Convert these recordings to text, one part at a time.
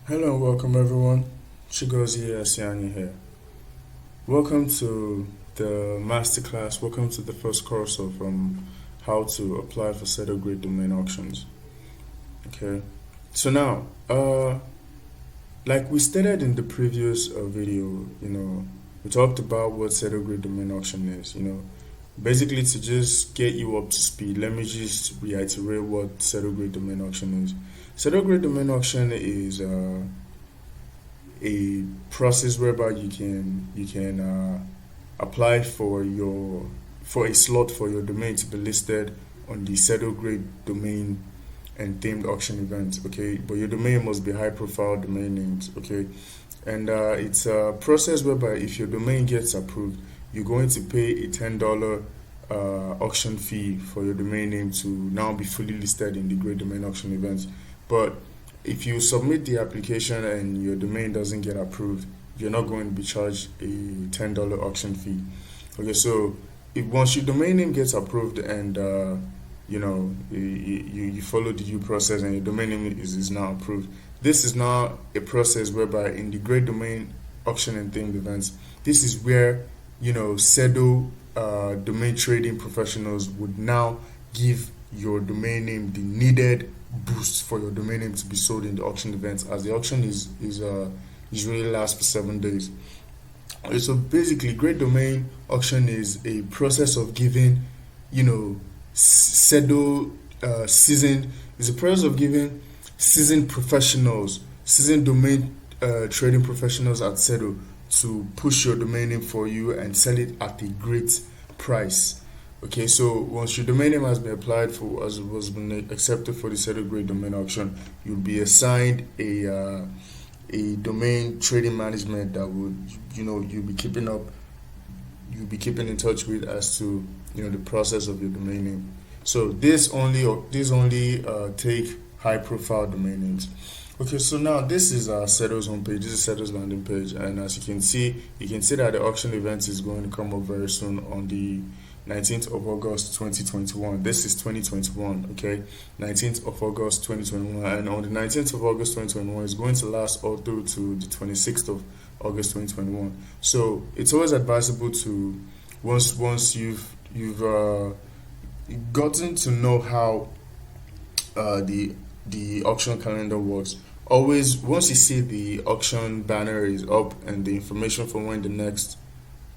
Hello and welcome everyone. Chigozie Asiani here. Welcome to the masterclass. Welcome to the first course of how to apply for Sedo GreatDomain Auctions. Okay. So now, like we stated in the previous video, we talked about what Sedo GreatDomain Auction is. Basically to just get you up to speed. Let me just reiterate what Sedo GreatDomain Auction is. Sedo GreatDomain Auction is a process whereby you can apply for a slot for your domain to be listed on the Sedo GreatDomain and themed auction event. Okay, but your domain must be high profile domain names. Okay, and it's a process whereby if your domain gets approved, you're going to pay a $10 auction fee for your domain name to now be fully listed in the GreatDomain Auction event. But if you submit the application and your domain doesn't get approved, you're not going to be charged a $10 auction fee. Okay, so if once your domain name gets approved and you follow the due process and your domain name is now approved, this is now a process whereby in the GreatDomain Auction and themed events, this is where Sedo domain trading professionals would now give your domain name the needed boost for your domain name to be sold in the auction events, as the auction is usually lasts for 7 days. Okay, so basically, GreatDomain Auction is a process of giving, Sedo seasoned. It's a process of giving seasoned professionals, seasoned domain trading professionals at Sedo to push your domain name for you and sell it at a great price. Okay, so once your domain name has been applied for, as it was been accepted for the Sedo GreatDomain Auction, you'll be assigned a domain trading management that would you'll be keeping in touch with as to the process of your domain name. So this only take high profile domain names. Okay, so now this is Sedo's homepage. This is Sedo's landing page, and as you can see that the auction event is going to come up very soon on the 19th of August 2021. This is 2021, okay? 19th of August 2021. And on the 19th of August 2021, it's going to last all through to the 26th of August 2021. So it's always advisable to, once you've gotten to know how the auction calendar works, always, once you see the auction banner is up and the information for when the next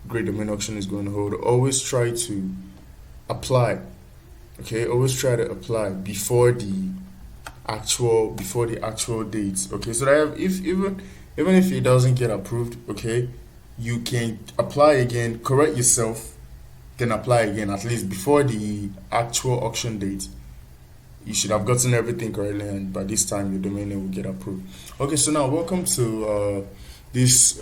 GreatDomain Auction is going to hold, always try to apply. Okay, always try to apply before the actual dates. Okay, so that even if it doesn't get approved, okay, you can apply again, correct yourself, then apply again. At least before the actual auction date, you should have gotten everything correctly, and by this time your domain name will get approved. Okay, so now welcome to this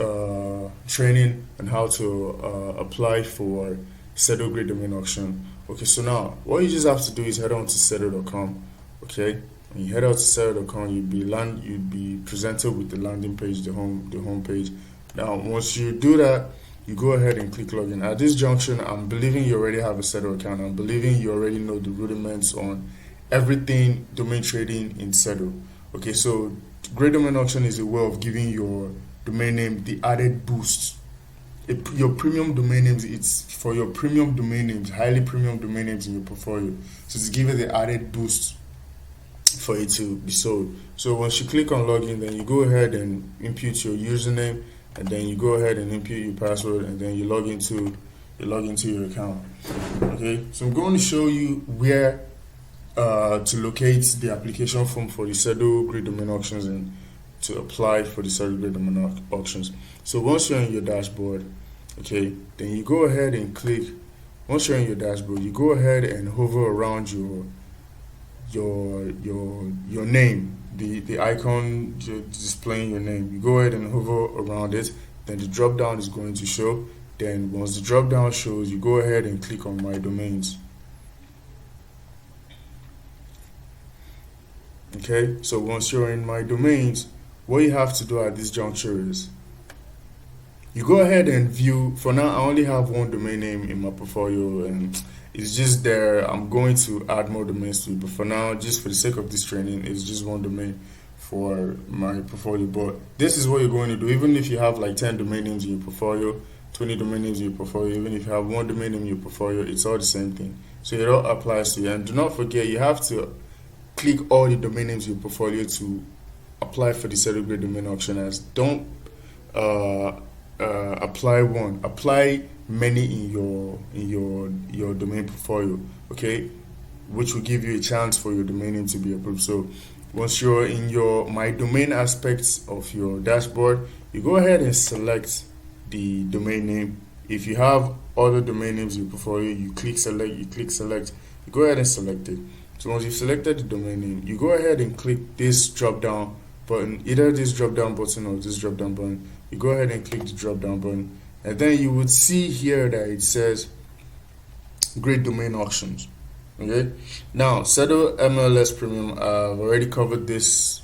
training on how to apply for Sedo GreatDomain Auction. Okay, so now what you just have to do is head on to sedo.com. Okay, when you head out to sedo.com, you'd be presented with the landing page, the home page. Now once you do that, you go ahead and click login. At this junction, I'm believing you already have a Sedo account. I'm believing you already know the rudiments on everything domain trading in Sedo. Okay, so GreatDomain Auction is a way of giving your domain name the added boost. Your premium domain names, it's for your premium domain names, highly premium domain names in your portfolio. So to give it the added boost for it to be sold. So once you click on login, then you go ahead and input your username, and then you go ahead and input your password, and then you log into your account. Okay, so I'm going to show you where to locate the application form for the Sedo GreatDomain Auctions and to apply for the Sedo GreatDomain Auctions. So once you're in your dashboard, okay, then you go ahead and click. Once you're in your dashboard, you go ahead and hover around your name, the icon displaying your name. You go ahead and hover around it. Then the drop down is going to show. Then once the drop down shows, you go ahead and click on My Domains. Okay, so once you're in My Domains, what you have to do at this juncture is you go ahead and view. For now, I only have one domain name in my portfolio and it's just there. I'm going to add more domains to it, but for now, just for the sake of this training, it's just one domain for my portfolio. But this is what you're going to do. Even if you have like 10 domain names in your portfolio, 20 domain names in your portfolio, even if you have one domain name in your portfolio, it's all the same thing. So it all applies to you. And do not forget, you have to click all the domain names in your portfolio to apply for the Sedo GreatDomain Auction. As don't apply one, apply many in your domain portfolio, okay, which will give you a chance for your domain name to be approved. So once you're in your my domain aspects of your dashboard, you go ahead and select the domain name. If you have other domain names in your portfolio, you click select, you go ahead and select it. So once you've selected the domain name, you go ahead and click this drop down button, either this drop down button or this drop down button. You go ahead and click the drop down button, and then you would see here that it says GreatDomain Auctions. Okay, now Sedo MLS Premium, I've already covered this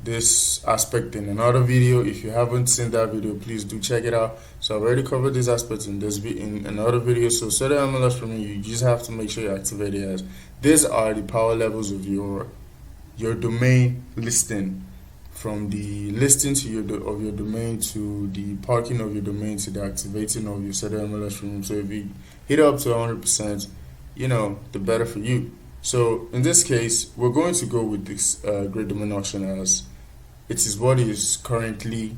this aspect in another video. If you haven't seen that video, please do check it out. So I've already covered this aspect in another video. So Sedo MLS Premium, you just have to make sure you activate it as these are the power levels of your domain listing, from the listing to your domain, to the parking of your domain, to the activating of your Sedo MLS Premium. So if you hit up to 100%, you know, the better for you. So in this case, we're going to go with this GreatDomain Auction, as it is what is currently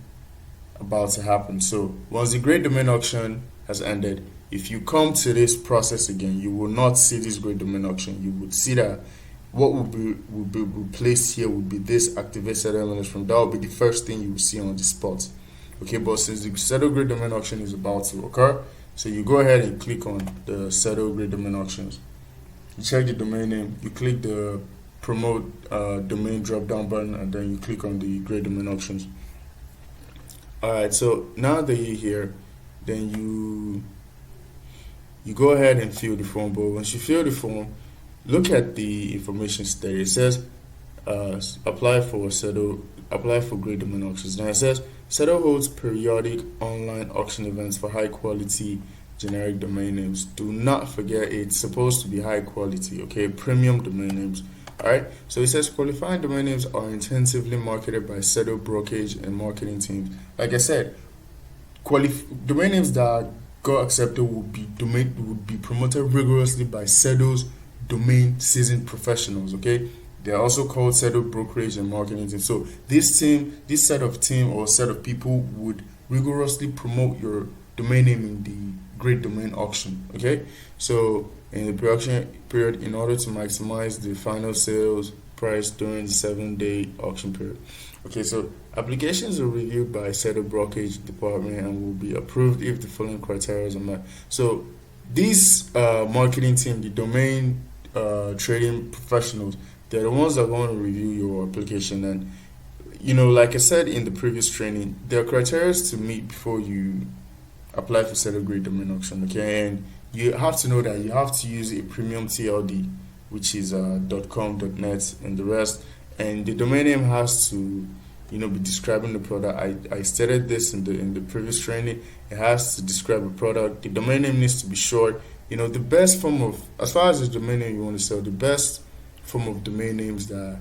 about to happen. So once the GreatDomain Auction has ended, if you come to this process again, you will not see this GreatDomain Auction. You would see that what will be replaced here would be this activated MLS from. That will be the first thing you will see on the spot. Okay, but since the Sedo GreatDomain Auction is about to occur, so you go ahead and click on the Sedo GreatDomain Auctions. You check the domain name, you click the promote domain drop down button, and then you click on the GreatDomain Auctions. Alright, so now that you're here, then you go ahead and fill the form. But once you fill the form, look at the information stated. It says apply for GreatDomain Auctions. Now it says Sedo holds periodic online auction events for high quality generic domain names. Do not forget, it's supposed to be high quality, okay, premium domain names. Alright, so it says qualifying domain names are intensively marketed by Sedo brokerage and marketing teams. Like I said, domain names that got accepted would be promoted rigorously by Sedo's domain seasoned professionals, okay. They are also called Sedo brokerage and marketing team. So this set of people would rigorously promote your domain name in the GreatDomain Auction, okay. So in the production period, in order to maximize the final sales price during the 7-day auction period. Okay, so applications are reviewed by Sedo brokerage department and will be approved if the following criteria are met. So these marketing team, the domain trading professionals, they're the ones that are going to review your application. And you know, like I said in the previous training, there are criteria to meet before you apply for Sedo GreatDomain Auction, okay. And you have to know that you have to use a premium TLD, which is .com, .net, and the rest. And the domain name has to, you know, be describing the product. I stated this in the previous training. It has to describe a product. The domain name needs to be short. You know, the best form of, as far as the domain name you want to sell, the best form of domain names that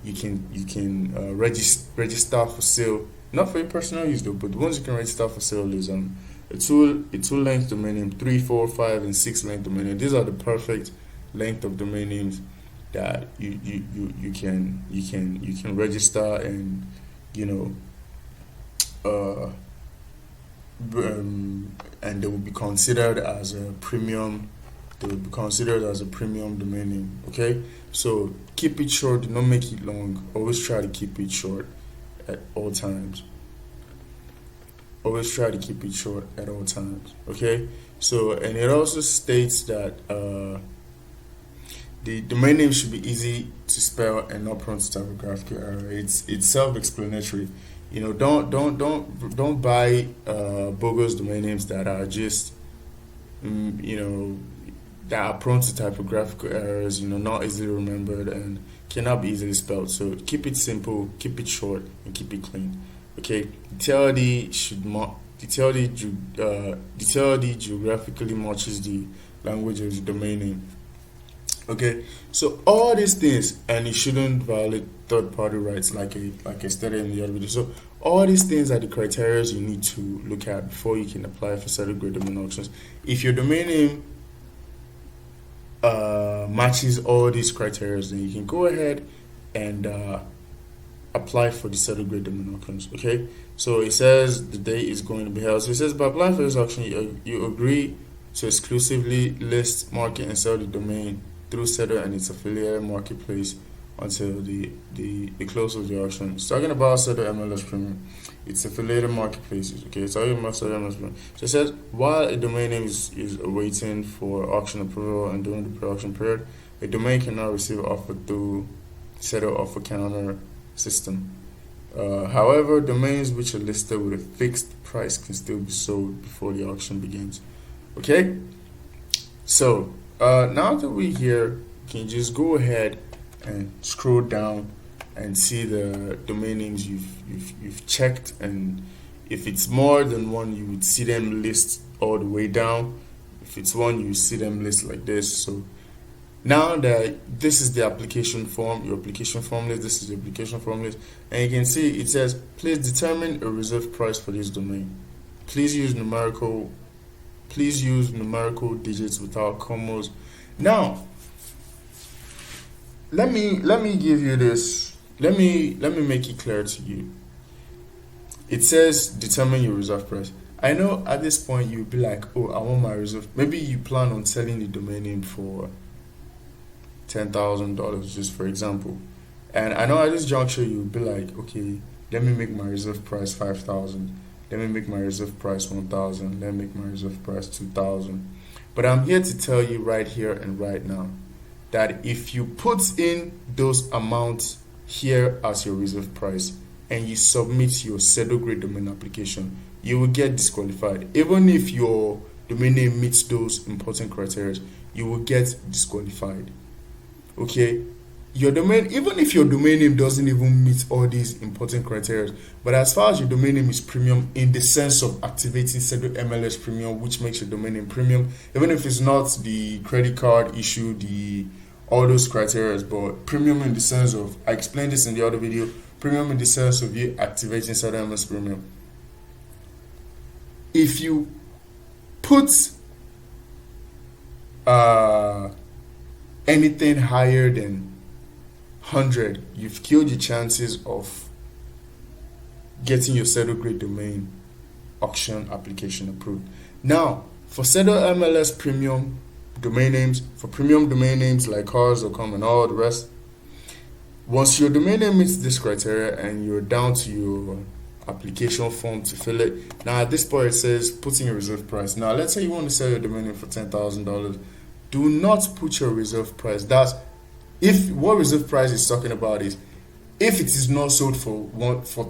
you can register for sale, not for your personal use though, but the ones you can register for sale is a two length domain name, 3, 4, 5, and 6 length domain name. These are the perfect length of domain names that you can register, and you know and they will be considered as a premium. They will be considered as a premium domain name. Okay, so keep it short. Do not make it long. Always try to keep it short at all times. Always try to keep it short at all times. Okay, so and it also states that the domain name should be easy to spell and not prone to typographical error. It's self-explanatory. You know, don't buy bogus domain names that are just you know, that are prone to typographical errors. You know, not easily remembered and cannot be easily spelled. So keep it simple, keep it short, and keep it clean. Okay, the TLD geographically matches the language of the domain name. Okay, so all these things, and it shouldn't violate third-party rights, like I stated in the other video. So all these things are the criteria you need to look at before you can apply for Sedo GreatDomain auctions. If your domain name matches all these criteria, then you can go ahead and apply for the Sedo GreatDomain auctions. Okay, so it says the date is going to be held. So it says by applying for this auction, you agree to exclusively list, market, and sell the domain through Sedo and its affiliate marketplace until the close of the auction. It's talking about Sedo MLS Premium, its affiliated marketplaces. Okay, it's talking about Sedo MLS Premium. So it says while a domain name is awaiting for auction approval and during the pre-auction period, a domain cannot receive offer through Sedo offer counter system. However, domains which are listed with a fixed price can still be sold before the auction begins. Okay, so now that we're here, you can just go ahead and scroll down and see the domain names you've checked, and if it's more than one, you would see them list all the way down. If it's one, you see them list like this. So now that this is the application form, your application form list, this is the application form list, and you can see it says, please determine a reserve price for this domain. Please use numerical digits without commas. Now, let me give you this. Let me make it clear to you. It says determine your reserve price. I know at this point you'll be like, oh, I want my reserve. Maybe you plan on selling the domain name for $10,000, just for example. And I know at this juncture you'll be like, okay, let me make my reserve price 5,000. Let me make my reserve price 1,000. Let me make my reserve price 2,000. But I'm here to tell you right here and right now that if you put in those amounts here as your reserve price and you submit your Sedo GreatDomain application, you will get disqualified. Even if your domain name meets those important criteria, you will get disqualified. Okay, your domain, even if your domain name doesn't even meet all these important criteria, but as far as your domain name is premium in the sense of activating Sedo MLS Premium, which makes your domain name premium, even if it's not the credit card issue, all those criteria, but premium in the sense of, I explained this in the other video, premium in the sense of you activating Sedo MLS Premium. If you put anything higher than 100, you've killed your chances of getting your Sedo GreatDomain auction application approved. Now, for Sedo MLS Premium domain names, for premium domain names like cars.com and all the rest, once your domain name meets this criteria and you're down to your application form to fill it, now at this point it says put in your reserve price. Now let's say you want to sell your domain name for $10,000. Do not put your reserve price. That's if what reserve price is talking about is if it is not sold for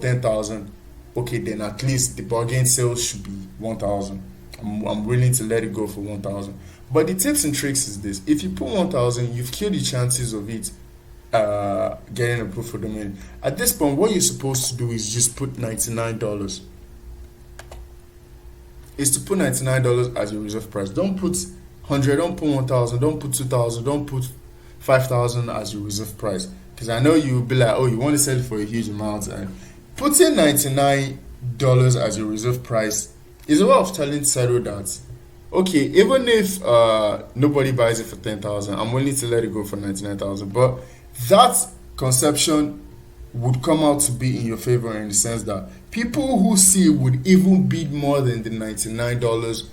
10,000, okay, then at least the bargain sale should be 1,000. I'm willing to let it go for 1,000. But the tips and tricks is this: if you put 1,000, you've killed the chances of it getting approved for domain. At this point, what you're supposed to do is just put $99. Is to put $99 as your reserve price. Don't put 100. Don't put 1,000. Don't put 2,000. Don't put 5,000 as your reserve price. Because I know you'll be like, oh, you want to sell it for a huge amount, and putting $99 as your reserve price is a way of telling Sedo that, okay, even if nobody buys it for 10,000, I'm willing to let it go for 99,000. But that conception would come out to be in your favor in the sense that people who see it would even bid more than the $99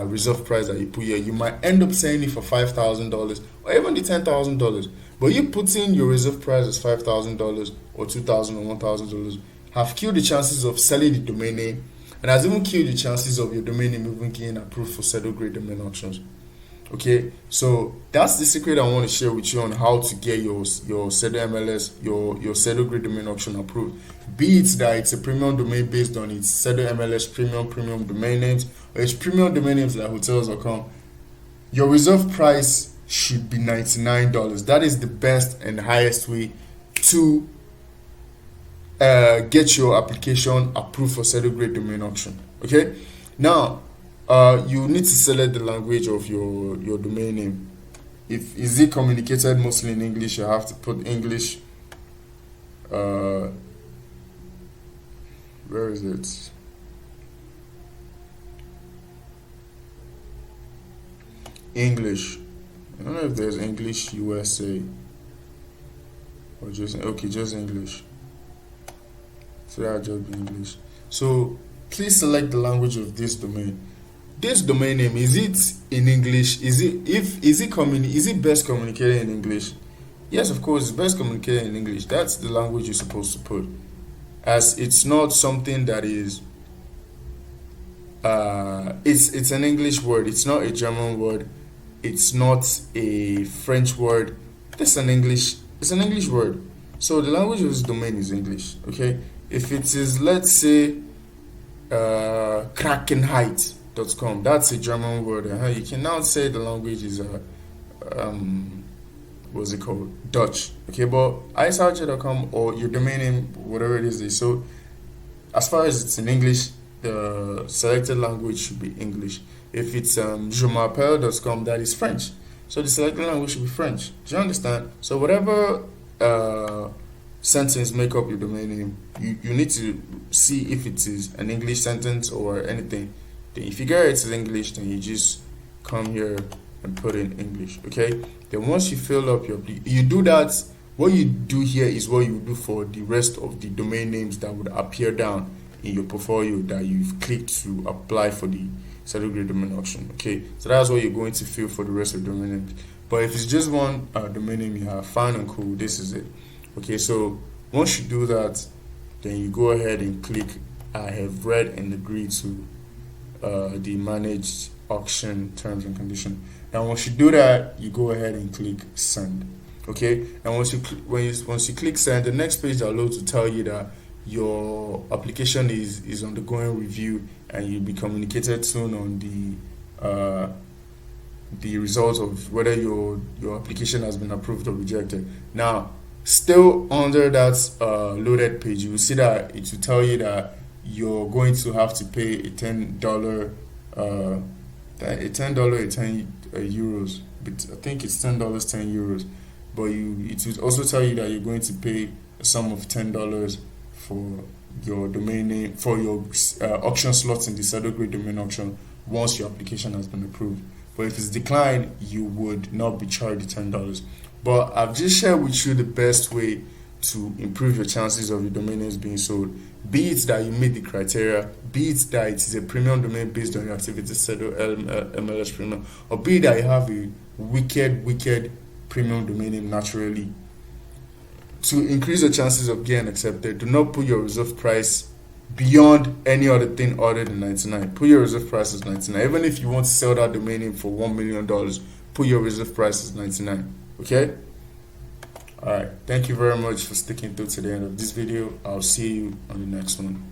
reserve price that you put here. You might end up selling it for $5,000 or even the $10,000. But you put in your reserve price as $5,000 or $2,000 or $1,000 have killed the chances of selling the domain name, and has even killed the chances of your domain name even getting approved for Sedo GreatDomain auctions. Okay, so that's the secret I want to share with you on how to get your Sedo MLS, your Sedo GreatDomain auction approved. Be it that it's a premium domain based on its Sedo MLS premium domain names, or it's premium domain names like hotels.com. Your reserve price should be $99. That is the best and highest way to get your application approved for Sedo GreatDomain auction. Okay, now you need to select the language of your domain name. if is it communicated mostly in English, you have to put English. Where is it? English. I don't know if there's English USA or just just English. So that'll just be English. So please select the language of this domain. This domain name, is it in English? Is it best communicated in English? Yes, of course, it's best communicated in English. That's the language you're supposed to put, as it's not something that is it's an English word. It's not a German word. It's not a French word. It's an English word. So the language of this domain is English. Okay, if it is, let's say, Krakenheit.com, that's a German word. You can now say the language is what's it called, Dutch. Okay, but utilise.com or your domain name, whatever it is. So as far as it's in English, the selected language should be English. If it's jemapel.com, that is French. So the selected language should be French. Do you understand? So whatever sentence make up your domain name, you need to see if it is an English sentence or anything. Then if you get it's in English, then you just come here and put in English. Okay, then once you fill up you do that. What you do here is what you do for the rest of the domain names that would appear down in your portfolio that you've clicked to apply for the Sedo GreatDomain Auction. Okay, so that's what you're going to fill for the rest of the domain names. But if it's just one domain name you have, fine and cool, this is it. Okay, so once you do that, then you go ahead and click I have read and agreed to the managed auction terms and conditions. Now once you do that, you go ahead and click send. Okay, and once you click send, the next page downloads to tell you that your application is undergoing review and you'll be communicated soon on the results of whether your application has been approved or rejected. Now, still under that loaded page, you will see that it will tell you that you're going to have to pay a $10 euros, but I think it's $10 €10, but it will also tell you that you're going to pay a sum of $10 for your domain name, for your auction slots in the Sedo GreatDomain Auction once your application has been approved. But if it's declined, you would not be charged $10. But I've just shared with you the best way to improve your chances of your domain names being sold. Be it that you meet the criteria, be it that it is a premium domain based on your activity Sedo MLS premium, or be it that you have a wicked premium domain name naturally. To increase your chances of getting accepted, do not put your reserve price beyond any other thing other than $99. Put your reserve price as $99. Even if you want to sell that domain name for $1 million, put your reserve price as $99. Okay? Alright, thank you very much for sticking through to the end of this video. I'll see you on the next one.